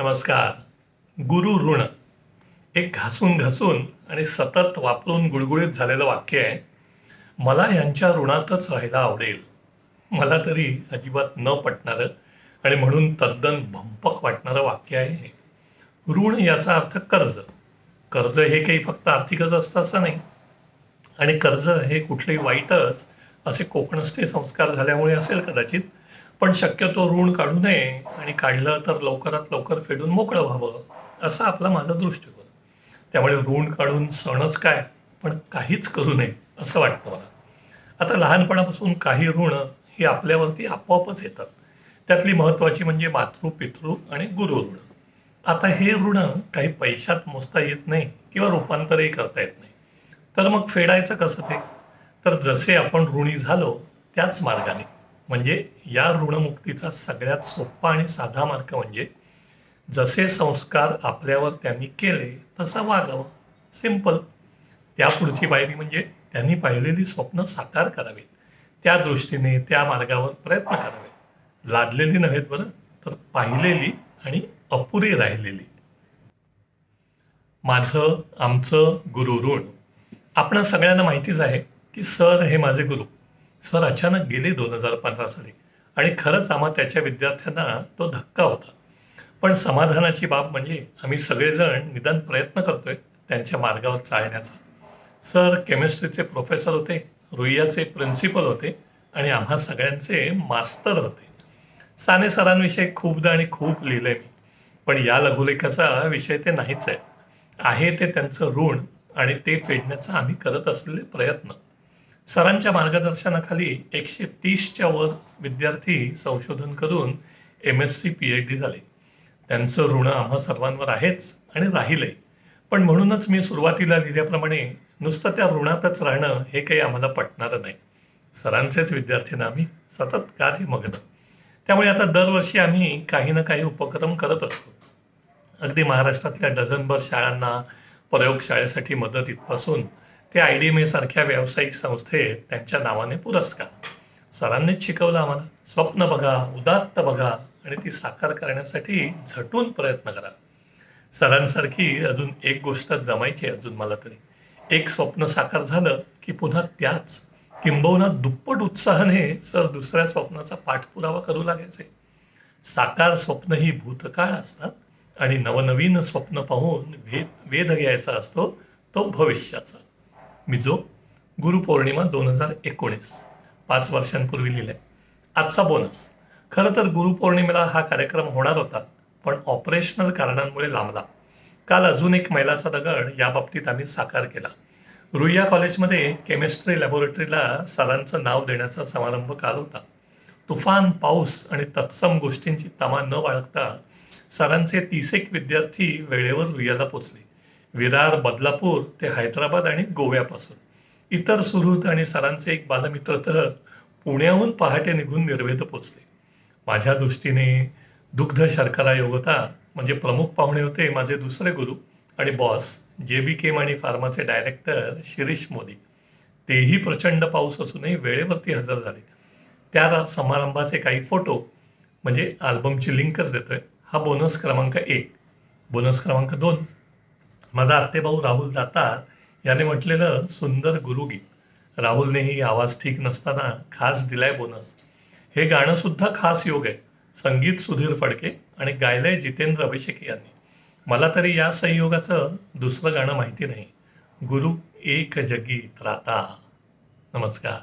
नमस्कार. गुरु ऋण एक घासून घासून आणि सतत वापरून गुळगुळीत झालेलं वाक्य आहे. मला यांच्या ऋणातच राहायला आवडेल. मला तरी अजिबात न पटणारं आणि म्हणून तद्दन भंपक वाटणारं वाक्य आहे हे. ऋण याचा अर्थ कर्ज. कर्ज हे काही फक्त आर्थिकच असतं असं नाही. आणि कर्ज हे कुठलेही वाईटच असे कोकणस्थी संस्कार झाल्यामुळे असेल कदाचित. पण शक्यतो ऋण काढू नये आणि काढलं तर लवकरात लवकर फेडून मोकळं व्हावं असा माझा दृष्टिकोन. त्यामुळे ऋण काढून सणच काय पण काहीच करू नये असं वाटतं मला. आता लहानपणापासून काही ऋण ही आपल्यावरती आपोआपच येतात. त्यातली महत्त्वाची म्हणजे मातृ पितृ आणि गुरु ऋण. आता हे ऋण काही पैशात मोजता येत नाही किंवा रूपांतरही करता येत नाही. तर मग फेडायचं कसं ते? तर जसे आपण ऋणी झालो त्याच मार्गाने. म्हणजे या ऋणमुक्तीचा सगळ्यात सोपा आणि साधा मार्ग म्हणजे जसे संस्कार आपल्यावर त्यांनी केले तसं वागावं. सिंपल. त्या पुढची पायरी म्हणजे त्यांनी पाहिलेली स्वप्न साकार करावीत. त्या दृष्टीने त्या मार्गावर प्रयत्न करावे. लादलेली नव्हेत बरं, तर पाहिलेली आणि अपुरी राहिलेली. माझं आमचं गुरु ऋण. आपण सगळ्यांना माहितीच आहे की सर हे माझे गुरु. सर अचानक गेले 2015 साली आणि खरंच त्याच्या विद्यार्थ्यांना तो धक्का होता. पण समाधानाची बाब म्हणजे आम्ही सगळेजण निदान प्रयत्न करतोय त्यांच्या मार्गावर चालण्याचा. सर केमिस्ट्रीचे प्रोफेसर होते, रुईयाचे प्रिन्सिपल होते आणि आम्हा सगळ्यांचे मास्तर होते. साने सरांविषयी खूपदा आणि खूप लिहिलंय मी. पण या लघुलेखाचा विषय ते नाहीच आहे ते त्यांचं ऋण आणि ते फेडण्याचा आम्ही करत असलेले प्रयत्न. सरांच्या मार्गदर्शनाखाली 130च्या वर विद्यार्थी संशोधन करून MSc PhD झाले. त्यांचं ऋण आम्हा सर्वांवर आहेच आणि राहीलही. पण म्हणूनच मी सुरुवातीला लिहिल्याप्रमाणे नुसतं त्या ऋणातच राहणं हे काही आम्हाला पटणारं नाही. सरांचेच विद्यार्थी आम्ही, सतत कार्यमग्न. त्यामुळे आता दरवर्षी आम्ही काही ना काही उपक्रम करत असतो. अगदी महाराष्ट्रातल्या डझनभर शाळांना प्रयोगशाळेसाठी मदत इथपासून ते IDMA सारख्या व्यावसायिक संस्थेत त्यांच्या नावाने पुरस्कार. सरांनीच शिकवलं आम्हाला, स्वप्न बघा, उदात्त बघा आणि ती साकार करण्यासाठी झटून प्रयत्न करा. सरांसारखी अजून एक गोष्ट जमायची अजून मला तरी. एक स्वप्न साकार झालं की पुन्हा त्याच किंबहुना दुप्पट उत्साहाने सर दुसऱ्या स्वप्नाचा पाठपुरावा करू लागायचे. साकार स्वप्न ही भूतकाळ असतात आणि नवनवीन स्वप्न पाहून वेध घ्यायचा असतो तो भविष्याचा. मिजो, गुरुपौर्णिमा 2019, 5 वर्षांपूर्वी लिहिलंय. आजचा बोनस. खरं तर गुरुपौर्णिमेला हा कार्यक्रम होणार होता, पण ऑपरेशनल कारणांमुळे लांबला. काल अजून एक मैलाचा दगड या बाबतीत आम्ही साकार केला. रुईया कॉलेजमध्ये केमिस्ट्री लॅबोरेटरीला सरांचं नाव देण्याचा समारंभ काल होता. तुफान, पाऊस आणि तत्सम गोष्टींची तमा न बाळगता सरांचे 30 विद्यार्थी वेळेवर रुईयाला पोचले. विरार, बदलापूर ते हैदराबाद आणि गोव्यापासून. इतर सुहृद आणि सरांचे एक बालमित्र तर पुण्याहून पहाटे निघून निर्वेद पोचले. माझ्या दृष्टीने दुग्ध शर्करा योग होता. म्हणजे प्रमुख पाहुणे होते माझे दुसरे गुरु आणि बॉस JB आणि फार्माचे डायरेक्टर शिरीष मोदी. तेही प्रचंड पाऊस असूनही वेळेवरती हजर झाले. त्या समारंभाचे काही फोटो म्हणजे अल्बमची लिंकच देतोय. हा बोनस क्रमांक 1. बोनस क्रमांक 2, माझा आत्तेभाऊ राहुल दातार याने म्हटलेलं सुंदर गुरुगीत. राहुलनेही आवाज ठीक नसताना खास दिलाय बोनस. हे गाणं सुद्धा खास योग आहे. संगीत सुधीर फडके आणि गायलंय जितेंद्र अभिषेकी यांनी. मला तरी या संयोगाचं दुसरं गाणं माहिती नाही. गुरु एक जगी त्राता. नमस्कार.